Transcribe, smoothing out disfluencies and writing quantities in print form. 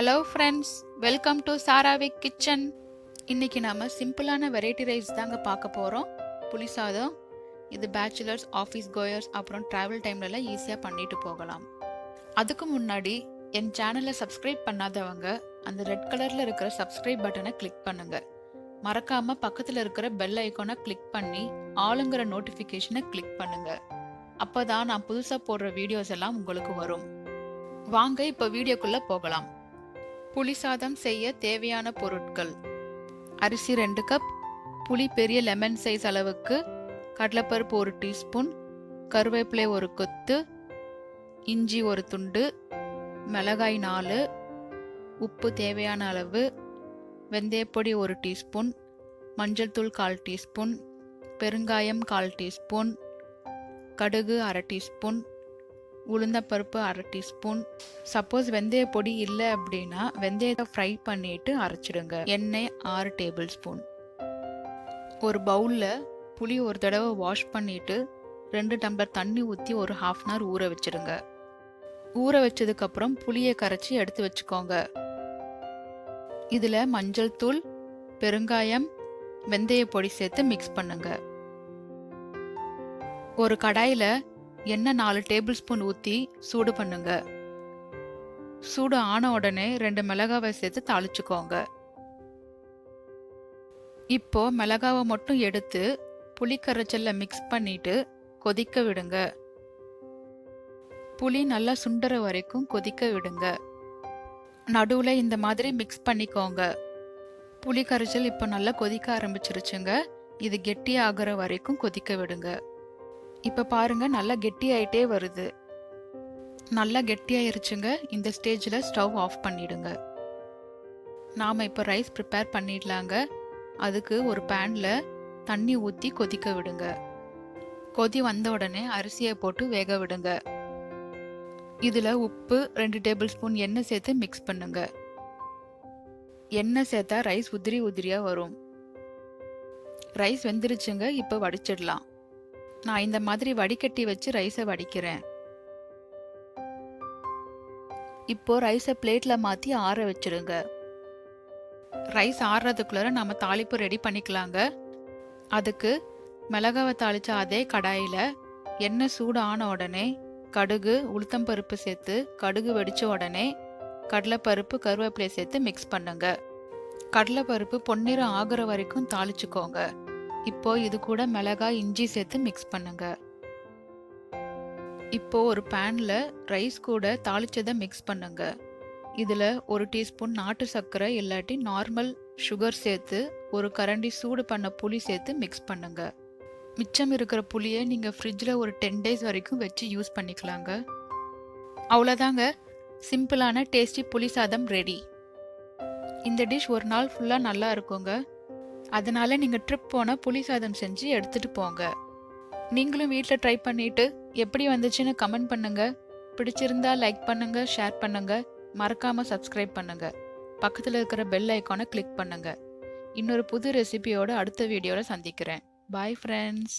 Hello friends, welcome to Saravik kitchen. இன்னைக்கு நாம சிம்பிளான வெரைட்டி ரைஸ் தாங்க பார்க்க போகிறோம். புளி சாதம். இது பேச்சுலர்ஸ், ஆஃபீஸ் கோயர்ஸ், அப்புறம் ட்ராவல் டைம்லலாம் ஈஸியாக பண்ணிட்டு போகலாம். அதுக்கு முன்னாடி என் சேனலை சப்ஸ்கிரைப் பண்ணாதவங்க அந்த ரெட் கலரில் இருக்கிற சப்ஸ்கிரைப் பட்டனை கிளிக் பண்ணுங்க. மறக்காம பக்கத்தில் இருக்கிற பெல் ஐக்கானை கிளிக் பண்ணி ஆளுங்கிற நோட்டிஃபிகேஷனை கிளிக் பண்ணுங்க. அப்போதான் நான் புதுசாக போடுற வீடியோஸ் எல்லாம் உங்களுக்கு வரும். வாங்க இப்போ வீடியோக்குள்ளே போகலாம். புளி சாதம் செய்ய தேவையான பொருட்கள்: அரிசி 2 கப், புளி பெரிய லெமன் சைஸ் அளவுக்கு, கடலைப்பருப்பு 1 டீஸ்பூன், கருவேப்பிலை 1 கொத்து, இஞ்சி 1 துண்டு, மிளகாய் 4, உப்பு தேவையான அளவு, வெந்தயப்பொடி 1 டீஸ்பூன், மஞ்சள் தூள் 1/4 டீஸ்பூன், பெருங்காயம் 1/4 டீஸ்பூன், கடுகு 1/2 டீஸ்பூன், உளுந்தப்பருப்பு 1/2 டீஸ்பூன். சப்போஸ் வெந்தய பொடி இல்லை அப்படின்னா வெந்தயத்தை ஃப்ரை பண்ணிட்டு அரைச்சிடுங்க. எண்ணெய் 6 டேபிள் ஸ்பூன். ஒரு பவுலில் புளி ஒரு தடவை வாஷ் பண்ணிட்டு 2 டம்ளர் தண்ணி ஊற்றி ஒரு 1/2 அன் ஹவர் ஊற வச்சிடுங்க. ஊற வச்சதுக்கப்புறம் புளியை கரைச்சி எடுத்து வச்சுக்கோங்க. இதில் மஞ்சள் தூள், பெருங்காயம், வெந்தய பொடி சேர்த்து மிக்ஸ் பண்ணுங்க. ஒரு கடாயில் எண்ணெய் 4 டேபிள் ஸ்பூன் ஊற்றி சூடு பண்ணுங்க. சூடு ஆன உடனே 2 மிளகாவை சேர்த்து தாளிச்சுக்கோங்க. இப்போ மிளகாவை மட்டும் எடுத்து புளி கரைச்சல்ல மிக்ஸ் பண்ணிட்டு கொதிக்க விடுங்க. புளி நல்லா சுண்டுற வரைக்கும் கொதிக்க விடுங்க. நடுவில் இந்த மாதிரி மிக்ஸ் பண்ணிக்கோங்க. புளி கரைச்சல் இப்போ நல்லா கொதிக்க ஆரம்பிச்சிருச்சுங்க. இது கெட்டி ஆகிற வரைக்கும் கொதிக்க விடுங்க. இப்போ பாருங்க, நல்லா கெட்டியாயிட்டே வருது. நல்லா கெட்டியாயிருச்சுங்க. இந்த ஸ்டேஜில் ஸ்டவ் ஆஃப் பண்ணிடுங்க. நாம் இப்போ ரைஸ் ப்ரிப்பேர் பண்ணிடலாங்க. அதுக்கு ஒரு பேனில் தண்ணி ஊற்றி கொதிக்க விடுங்க. கொதி வந்த உடனே அரிசியை போட்டு வேக விடுங்க. இதில் உப்பு, 2 டேபிள் ஸ்பூன் எண்ணெய் சேர்த்து மிக்ஸ் பண்ணுங்க. எண்ணெய் சேர்த்தா ரைஸ் உதிரி உதிரியாக வரும். ரைஸ் வெந்துருச்சுங்க. இப்போ வடிச்சிடலாம். நான் இந்த மாதிரி வடிகட்டி வச்சு ரைஸை வடிக்கிறேன். இப்போ ரைஸை பிளேட்ல மாற்றி ஆற வச்சிருங்க. ரைஸ் ஆறுறதுக்குள்ள நம்ம தாளிப்பு ரெடி பண்ணிக்கலாங்க. அதுக்கு மிளகாவை தாளிச்ச அதே கடாயில் எண்ணெய் சூடு ஆன உடனே கடுகு, உளுத்தம்பருப்பு சேர்த்து கடுகு வெடிச்ச உடனே கடலைப்பருப்பு, கருவேப்பிலை சேர்த்து மிக்ஸ் பண்ணுங்க. கடலைப்பருப்பு பொன்னிறம் ஆகுற வரைக்கும் தாளிச்சுக்கோங்க. இப்போ இது கூட மிளகாய், இஞ்சி சேர்த்து மிக்ஸ் பண்ணுங்க. இப்போ ஒரு பேன்ல ரைஸ் கூட தாளிச்சதை மிக்ஸ் பண்ணுங்க. இதுல 1 டீஸ்பூன் நாட்டு சர்க்கரை இல்லாட்டி நார்மல் சுகர் சேர்த்து ஒரு கரண்டி சூடு பண்ண புளி சேர்த்து மிக்ஸ் பண்ணுங்க. மிச்சம் இருக்கிற புளியை நீங்க ஃப்ரிட்ஜில் ஒரு 10 டேஸ் வரைக்கும் வச்சு யூஸ் பண்ணிக்கலாங்க. அவ்வளோதாங்க, சிம்பிளான டேஸ்டி புளி சாதம் ரெடி. இந்த டிஷ் ஒரு நாள் ஃபுல்லாக நல்லா இருக்குங்க. அதனால நீங்கள் ட்ரிப் போனால் புளி சாதம் செஞ்சு எடுத்துகிட்டு போங்க. நீங்களும் வீட்டில் ட்ரை பண்ணிவிட்டு எப்படி வந்துச்சுன்னு கமெண்ட் பண்ணுங்கள். பிடிச்சிருந்தா லைக் பண்ணுங்கள், ஷேர் பண்ணுங்கள், மறக்காமல் சப்ஸ்கிரைப் பண்ணுங்கள். பக்கத்தில் இருக்கிற பெல் ஐக்கானை கிளிக் பண்ணுங்கள். இன்னொரு புது ரெசிபியோட அடுத்த வீடியோவில் சந்திக்கிறேன். Bye friends.